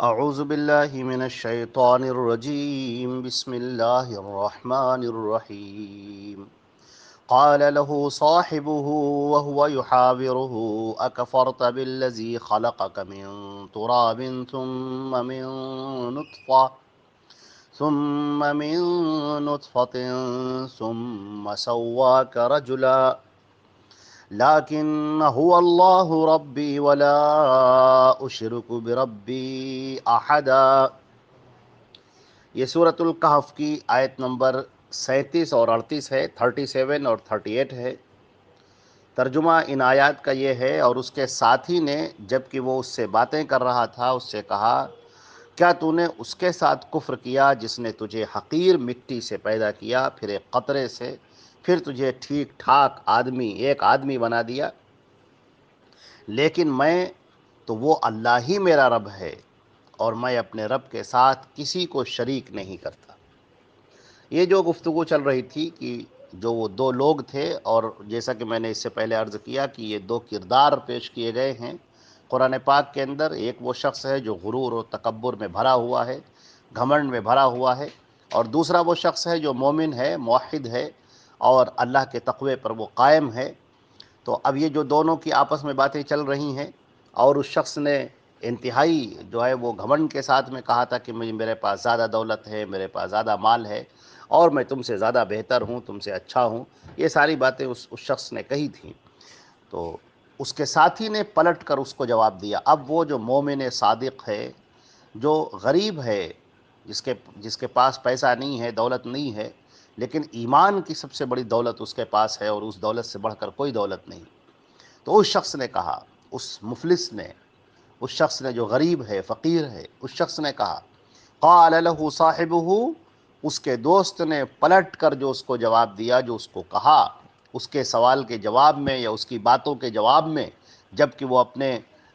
اعوذ باللہ من الشیطان الرجیم بسم اللہ الرحمن الرحیم قال له صاحبه وهو يحاوره أكفرت بالذي خلقك من تراب ثم من نطفة ثم سواك رجلا لكن هو الله ربي ولا أشرك بربي أحدا۔ یہ سورۃ الکہف کی آیت نمبر 37 اور 38 ہے، 37 اور 38 ہے۔ ترجمہ ان آیات کا یہ ہے، اور اس کے ساتھی نے جب کہ وہ اس سے باتیں کر رہا تھا اس سے کہا، کیا تو نے اس کے ساتھ کفر کیا جس نے تجھے حقیر مٹی سے پیدا کیا، پھر ایک قطرے سے، پھر تجھے ٹھیک ٹھاک ایک آدمی بنا دیا؟ لیکن میں تو وہ اللہ ہی میرا رب ہے، اور میں اپنے رب کے ساتھ کسی کو شریک نہیں کرتا۔ یہ جو گفتگو چل رہی تھی کہ جو وہ دو لوگ تھے، اور جیسا کہ میں نے اس سے پہلے عرض کیا کہ یہ دو کردار پیش کیے گئے ہیں قرآن پاک کے اندر۔ ایک وہ شخص ہے جو غرور و تکبر میں بھرا ہوا ہے، گھمنڈ میں بھرا ہوا ہے، اور دوسرا وہ شخص ہے جو مومن ہے، موحد ہے، اور اللہ کے تقوی پر وہ قائم ہے۔ تو اب یہ جو دونوں کی آپس میں باتیں چل رہی ہیں، اور اس شخص نے انتہائی جو ہے وہ گھمنڈ کے ساتھ میں کہا تھا کہ میرے پاس زیادہ دولت ہے، میرے پاس زیادہ مال ہے، اور میں تم سے زیادہ بہتر ہوں، تم سے اچھا ہوں۔ یہ ساری باتیں اس شخص نے کہی تھیں۔ تو اس کے ساتھی نے پلٹ کر اس کو جواب دیا۔ اب وہ جو مومن صادق ہے، جو غریب ہے، جس کے پاس پیسہ نہیں ہے، دولت نہیں ہے، لیکن ایمان کی سب سے بڑی دولت اس کے پاس ہے، اور اس دولت سے بڑھ کر کوئی دولت نہیں۔ تو اس شخص نے کہا، اس مفلس نے، اس شخص نے جو غریب ہے، فقیر ہے، اس شخص نے کہا، قال له صاحبہ، اس کے دوست نے پلٹ کر جو اس کو جواب دیا، جو اس کو کہا اس کے سوال کے جواب میں یا اس کی باتوں کے جواب میں، جب کہ وہ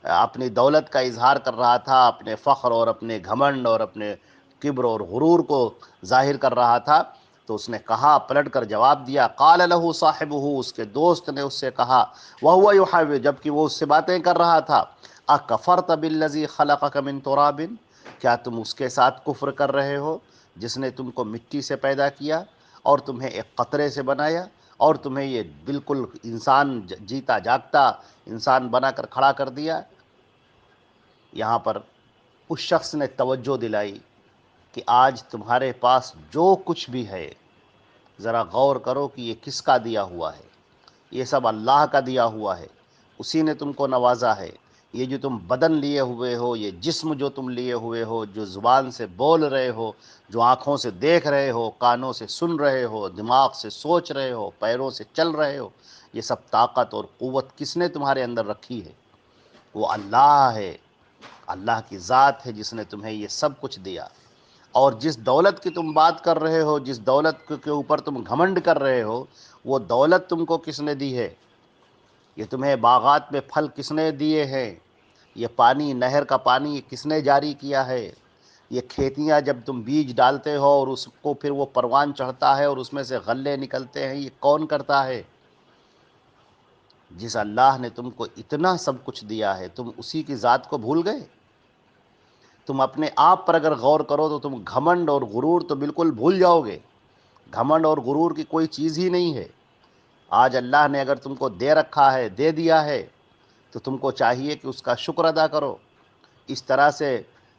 اپنی دولت کا اظہار کر رہا تھا، اپنے فخر اور اپنے گھمنڈ اور اپنے کبر اور غرور کو ظاہر کر رہا تھا، تو اس نے کہا، پلٹ کر جواب دیا، قال له صاحبہ، اس کے دوست نے اس سے کہا، وهو يحاور، جب کہ وہ اس سے باتیں کر رہا تھا، اکفرت بالذی خلقک من تراب، کیا تم اس کے ساتھ کفر کر رہے ہو جس نے تم کو مٹی سے پیدا کیا اور تمہیں ایک قطرے سے بنایا، اور تمہیں یہ بالکل انسان، جیتا جاگتا انسان بنا کر کھڑا کر دیا؟ یہاں پر اس شخص نے توجہ دلائی کہ آج تمہارے پاس جو کچھ بھی ہے، ذرا غور کرو کہ یہ کس کا دیا ہوا ہے؟ یہ سب اللہ کا دیا ہوا ہے، اسی نے تم کو نوازا ہے۔ یہ جو تم بدن لیے ہوئے ہو، یہ جسم جو تم لیے ہوئے ہو، جو زبان سے بول رہے ہو، جو آنکھوں سے دیکھ رہے ہو، کانوں سے سن رہے ہو، دماغ سے سوچ رہے ہو، پیروں سے چل رہے ہو، یہ سب طاقت اور قوت کس نے تمہارے اندر رکھی ہے؟ وہ اللہ ہے، اللہ کی ذات ہے جس نے تمہیں یہ سب کچھ دیا۔ اور جس دولت کی تم بات کر رہے ہو، جس دولت کے اوپر تم گھمنڈ کر رہے ہو، وہ دولت تم کو کس نے دی ہے؟ یہ تمہیں باغات میں پھل کس نے دیے ہیں؟ یہ پانی، نہر کا پانی کس نے جاری کیا ہے؟ یہ کھیتیاں جب تم بیج ڈالتے ہو اور اس کو پھر وہ پروان چڑھتا ہے اور اس میں سے غلے نکلتے ہیں، یہ کون کرتا ہے؟ جس اللہ نے تم کو اتنا سب کچھ دیا ہے، تم اسی کی ذات کو بھول گئے؟ تم اپنے آپ پر اگر غور کرو تو تم گھمنڈ اور غرور تو بالکل بھول جاؤ گے۔ گھمنڈ اور غرور کی کوئی چیز ہی نہیں ہے۔ آج اللہ نے اگر تم کو دے رکھا ہے، دے دیا ہے، تو تم کو چاہیے کہ اس کا شکر ادا کرو۔ اس طرح سے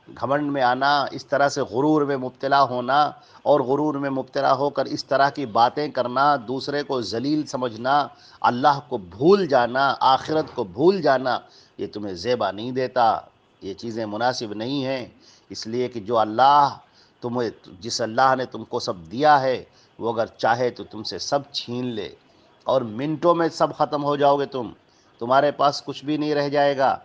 گھمنڈ میں آنا، اس طرح سے غرور میں مبتلا ہونا، اور غرور میں مبتلا ہو کر اس طرح کی باتیں کرنا، دوسرے کو ذلیل سمجھنا، اللہ کو بھول جانا، آخرت کو بھول جانا، یہ تمہیں زیبا نہیں دیتا، یہ چیزیں مناسب نہیں ہیں۔ اس لیے کہ جس اللہ نے تم کو سب دیا ہے، وہ اگر چاہے تو تم سے سب چھین لے، اور منٹوں میں سب ختم ہو جاؤ گے، تمہارے پاس کچھ بھی نہیں رہ جائے گا،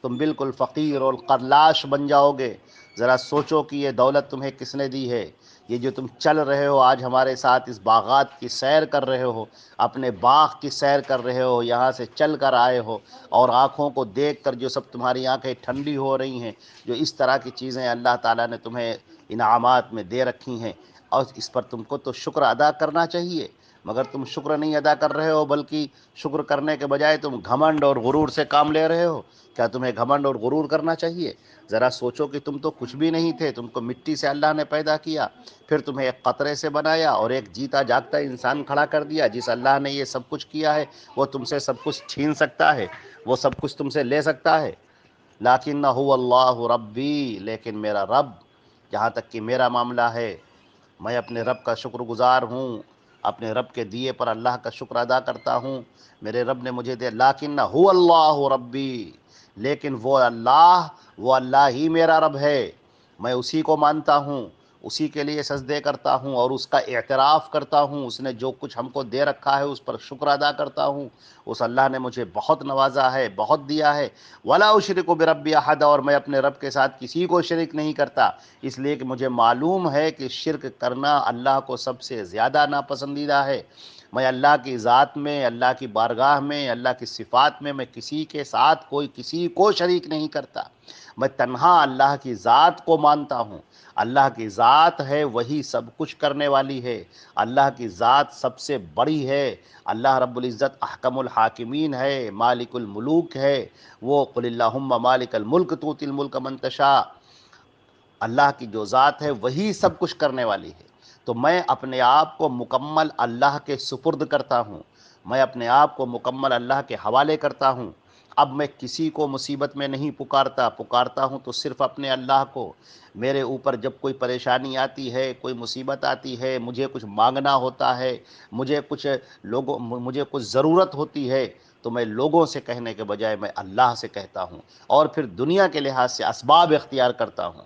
تم بالکل فقیر اور قلاش بن جاؤ گے۔ ذرا سوچو کہ یہ دولت تمہیں کس نے دی ہے؟ یہ جو تم چل رہے ہو آج ہمارے ساتھ، اس باغات کی سیر کر رہے ہو، اپنے باغ کی سیر کر رہے ہو، یہاں سے چل کر آئے ہو، اور آنکھوں کو دیکھ کر جو سب تمہاری آنکھیں ٹھنڈی ہو رہی ہیں، جو اس طرح کی چیزیں اللہ تعالیٰ نے تمہیں انعامات میں دے رکھی ہیں، اور اس پر تم کو تو شکر ادا کرنا چاہیے۔ مگر تم شکر نہیں ادا کر رہے ہو، بلکہ شکر کرنے کے بجائے تم گھمنڈ اور غرور سے کام لے رہے ہو۔ کیا تمہیں گھمنڈ اور غرور کرنا چاہیے؟ ذرا سوچو کہ تم تو کچھ بھی نہیں تھے، تم کو مٹی سے اللہ نے پیدا کیا، پھر تمہیں ایک قطرے سے بنایا اور ایک جیتا جاگتا انسان کھڑا کر دیا۔ جس اللہ نے یہ سب کچھ کیا ہے وہ تم سے سب کچھ چھین سکتا ہے، وہ سب کچھ تم سے لے سکتا ہے۔ لیکن هو اللہ ربی، لیکن میرا رب، جہاں تک کہ میرا معاملہ ہے، میں اپنے رب کا شکر گزار ہوں، اپنے رب کے دیے پر اللہ کا شکر ادا کرتا ہوں۔ میرے رب نے مجھے دیا، لیکن هو اللہ ربی، لیکن وہ اللہ ہی میرا رب ہے، میں اسی کو مانتا ہوں، اسی کے لیے سجدے کرتا ہوں اور اس کا اعتراف کرتا ہوں۔ اس نے جو کچھ ہم کو دے رکھا ہے اس پر شکر ادا کرتا ہوں۔ اس اللہ نے مجھے بہت نوازا ہے، بہت دیا ہے۔ ولا اشرک بربی احد، اور میں اپنے رب کے ساتھ کسی کو شریک نہیں کرتا، اس لیے کہ مجھے معلوم ہے کہ شرک کرنا اللہ کو سب سے زیادہ ناپسندیدہ ہے۔ میں اللہ کی ذات میں، اللہ کی بارگاہ میں، اللہ کی صفات میں کسی کے ساتھ کسی کو شریک نہیں کرتا۔ میں تنہا اللہ کی ذات کو مانتا ہوں۔ اللہ کی ذات ہے وہی سب کچھ کرنے والی ہے، اللہ کی ذات سب سے بڑی ہے۔ اللہ رب العزت احکم الحاکمین ہے، مالک الملوک ہے۔ وہ قل اللہم مالک الملک تؤتی الملک من تشاء، اللہ کی جو ذات ہے وہی سب کچھ کرنے والی ہے۔ تو میں اپنے آپ کو مکمل اللہ کے سپرد کرتا ہوں، میں اپنے آپ کو مکمل اللہ کے حوالے کرتا ہوں۔ اب میں کسی کو مصیبت میں نہیں پکارتا ہوں تو صرف اپنے اللہ کو۔ میرے اوپر جب کوئی پریشانی آتی ہے، کوئی مصیبت آتی ہے، مجھے کچھ مانگنا ہوتا ہے، مجھے کچھ ضرورت ہوتی ہے، تو میں لوگوں سے کہنے کے بجائے میں اللہ سے کہتا ہوں، اور پھر دنیا کے لحاظ سے اسباب اختیار کرتا ہوں۔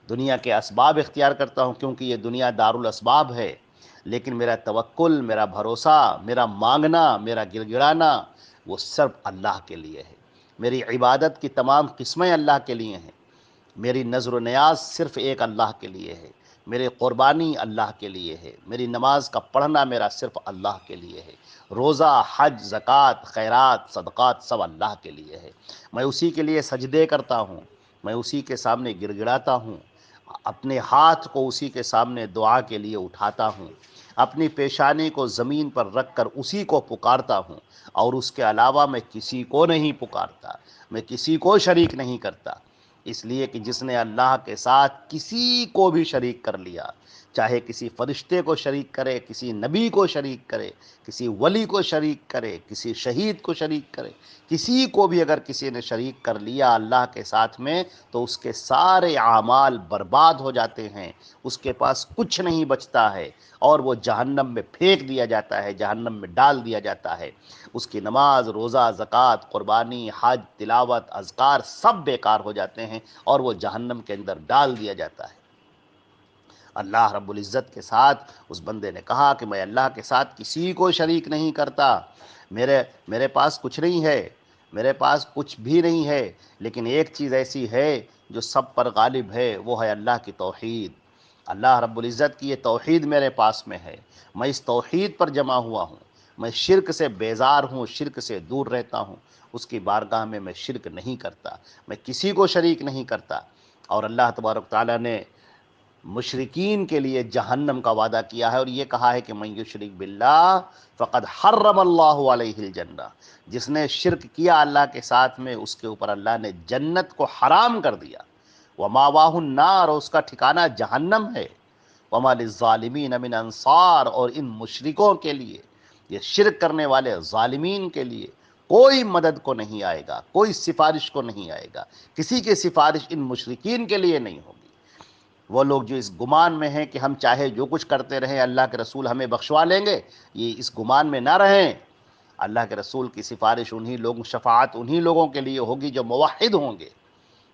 دنیا کے اسباب اختیار کرتا ہوں کیونکہ یہ دنیا دار الاسباب ہے، لیکن میرا توکل، میرا بھروسہ، میرا مانگنا، میرا گڑ گڑانا وہ صرف اللہ کے لیے ہے۔ میری عبادت کی تمام قسمیں اللہ کے لیے ہیں۔ میری نظر و نیاز صرف ایک اللہ کے لیے ہے، میری قربانی اللہ کے لیے ہے، میری نماز کا پڑھنا میرا صرف اللہ کے لیے ہے، روزہ، حج، زکوٰۃ، خیرات، صدقات سب اللہ کے لیے ہے۔ میں اسی کے لیے سجدے کرتا ہوں، میں اسی کے سامنے گڑ گڑاتا ہوں، اپنے ہاتھ کو اسی کے سامنے دعا کے لیے اٹھاتا ہوں، اپنی پیشانی کو زمین پر رکھ کر اسی کو پکارتا ہوں، اور اس کے علاوہ میں کسی کو نہیں پکارتا، میں کسی کو شریک نہیں کرتا۔ اس لیے کہ جس نے اللہ کے ساتھ کسی کو بھی شریک کر لیا، چاہے کسی فرشتے کو شریک کرے، کسی نبی کو شریک کرے، کسی ولی کو شریک کرے، کسی شہید کو شریک کرے، کسی کو بھی اگر کسی نے شریک کر لیا اللہ کے ساتھ میں، تو اس کے سارے اعمال برباد ہو جاتے ہیں، اس کے پاس کچھ نہیں بچتا ہے، اور وہ جہنم میں پھینک دیا جاتا ہے، جہنم میں ڈال دیا جاتا ہے۔ اس کی نماز، روزہ، زکوٰۃ، قربانی، حج، تلاوت، اذکار سب بیکار ہو جاتے ہیں، اور وہ جہنم کے اندر ڈال دیا جاتا ہے۔ اللہ رب العزت کے ساتھ اس بندے نے کہا کہ میں اللہ کے ساتھ کسی کو شریک نہیں کرتا، میرے پاس کچھ نہیں ہے، میرے پاس کچھ بھی نہیں ہے، لیکن ایک چیز ایسی ہے جو سب پر غالب ہے، وہ ہے اللہ کی توحید۔ اللہ رب العزت کی یہ توحید میرے پاس میں ہے، میں اس توحید پر جمع ہوا ہوں، میں شرک سے بیزار ہوں، شرک سے دور رہتا ہوں، اس کی بارگاہ میں شرک نہیں کرتا، میں کسی کو شریک نہیں کرتا۔ اور اللہ تبارک تعالیٰ نے مشرکین کے لیے جہنم کا وعدہ کیا ہے، اور یہ کہا ہے کہ من یشرک باللہ فقد حرم اللہ علیہ الجنہ، جس نے شرک کیا اللہ کے ساتھ میں، اس کے اوپر اللہ نے جنت کو حرام کر دیا۔ وماواہ النار، اور اس کا ٹھکانہ جہنم ہے۔ وما للظالمین من انصار، اور ان مشرکوں کے لیے، یہ شرک کرنے والے ظالمین کے لیے کوئی مدد کو نہیں آئے گا، کوئی سفارش کو نہیں آئے گا، کسی کی سفارش ان مشرکین کے لیے نہیں ہوگی۔ وہ لوگ جو اس گمان میں ہیں کہ ہم چاہے جو کچھ کرتے رہیں اللہ کے رسول ہمیں بخشوا لیں گے، یہ اس گمان میں نہ رہیں۔ اللہ کے رسول کی سفارش شفاعت انہی لوگوں کے لیے ہوگی جو موحد ہوں گے،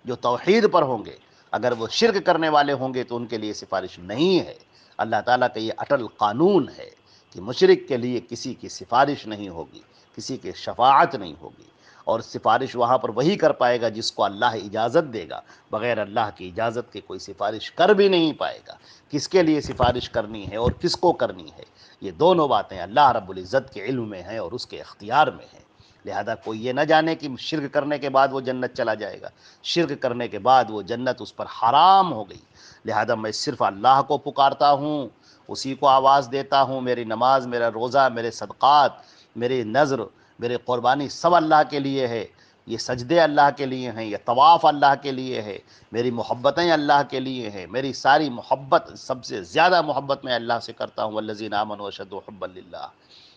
جو توحید پر ہوں گے۔ اگر وہ شرک کرنے والے ہوں گے تو ان کے لیے سفارش نہیں ہے۔ اللہ تعالیٰ کا یہ اٹل قانون ہے کہ مشرک کے لیے کسی کی سفارش نہیں ہوگی، کسی کی شفاعت نہیں ہوگی، اور سفارش وہاں پر وہی کر پائے گا جس کو اللہ اجازت دے گا، بغیر اللہ کی اجازت کے کوئی سفارش کر بھی نہیں پائے گا۔ کس کے لیے سفارش کرنی ہے اور کس کو کرنی ہے، یہ دونوں باتیں اللہ رب العزت کے علم میں ہیں اور اس کے اختیار میں ہیں۔ لہذا کوئی یہ نہ جانے کہ شرک کرنے کے بعد وہ جنت چلا جائے گا، شرک کرنے کے بعد وہ جنت اس پر حرام ہو گئی۔ لہذا میں صرف اللہ کو پکارتا ہوں، اسی کو آواز دیتا ہوں، میری نماز، میرا روزہ، میرے صدقات، میری نذر، میری قربانی سب اللہ کے لیے ہے، یہ سجدے اللہ کے لیے ہیں، یہ طواف اللہ کے لیے ہے، میری محبتیں اللہ کے لیے ہیں، میری ساری محبت، سب سے زیادہ محبت میں اللہ سے کرتا ہوں، والذین آمنوا اشد حبا للہ،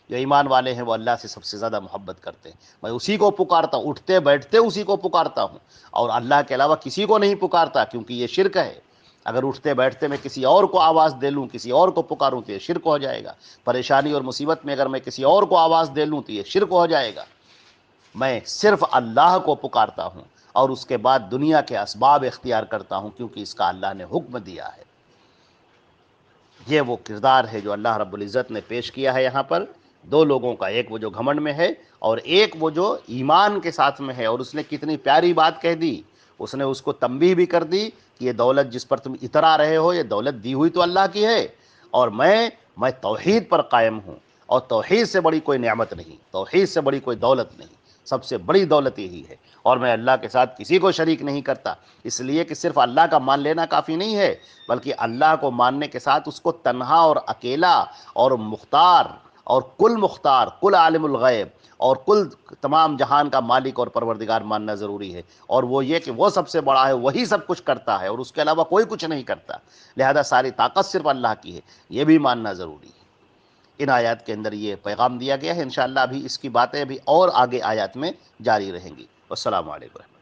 جو ایمان والے ہیں وہ اللہ سے سب سے زیادہ محبت کرتے ہیں، میں اسی کو پکارتا ہوں، اٹھتے بیٹھتے اسی کو پکارتا ہوں، اور اللہ کے علاوہ کسی کو نہیں پکارتا، کیونکہ یہ شرک ہے۔ اگر اٹھتے بیٹھتے میں کسی اور کو آواز دے لوں، کسی اور کو پکاروں تو یہ شرک ہو جائے گا، پریشانی اور مصیبت میں اگر میں کسی اور کو آواز دے لوں تو یہ شرک ہو جائے گا۔ میں صرف اللہ کو پکارتا ہوں اور اس کے بعد دنیا کے اسباب اختیار کرتا ہوں، کیونکہ اس کا اللہ نے حکم دیا ہے۔ یہ وہ کردار ہے جو اللہ رب العزت نے پیش کیا ہے یہاں پر، دو لوگوں کا، ایک وہ جو گھمنڈ میں ہے اور ایک وہ جو ایمان کے ساتھ میں ہے۔ اور اس نے کتنی پیاری بات کہہ دی، اس نے اس کو تنبیہ بھی کر دی کہ یہ دولت جس پر تم اترا رہے ہو، یہ دولت دی ہوئی تو اللہ کی ہے، اور میں توحید پر قائم ہوں، اور توحید سے بڑی کوئی نعمت نہیں، توحید سے بڑی کوئی دولت نہیں، سب سے بڑی دولت یہی ہے، اور میں اللہ کے ساتھ کسی کو شریک نہیں کرتا۔ اس لیے کہ صرف اللہ کا مان لینا کافی نہیں ہے، بلکہ اللہ کو ماننے کے ساتھ اس کو تنہا اور اکیلا اور مختار اور کل عالم الغیب اور کل تمام جہان کا مالک اور پروردگار ماننا ضروری ہے، اور وہ یہ کہ وہ سب سے بڑا ہے، وہی سب کچھ کرتا ہے اور اس کے علاوہ کوئی کچھ نہیں کرتا، لہذا ساری طاقت صرف اللہ کی ہے، یہ بھی ماننا ضروری ہے۔ ان آیات کے اندر یہ پیغام دیا گیا ہے، انشاءاللہ ابھی اس کی باتیں ابھی اور آگے آیات میں جاری رہیں گی۔ والسلام علیکم۔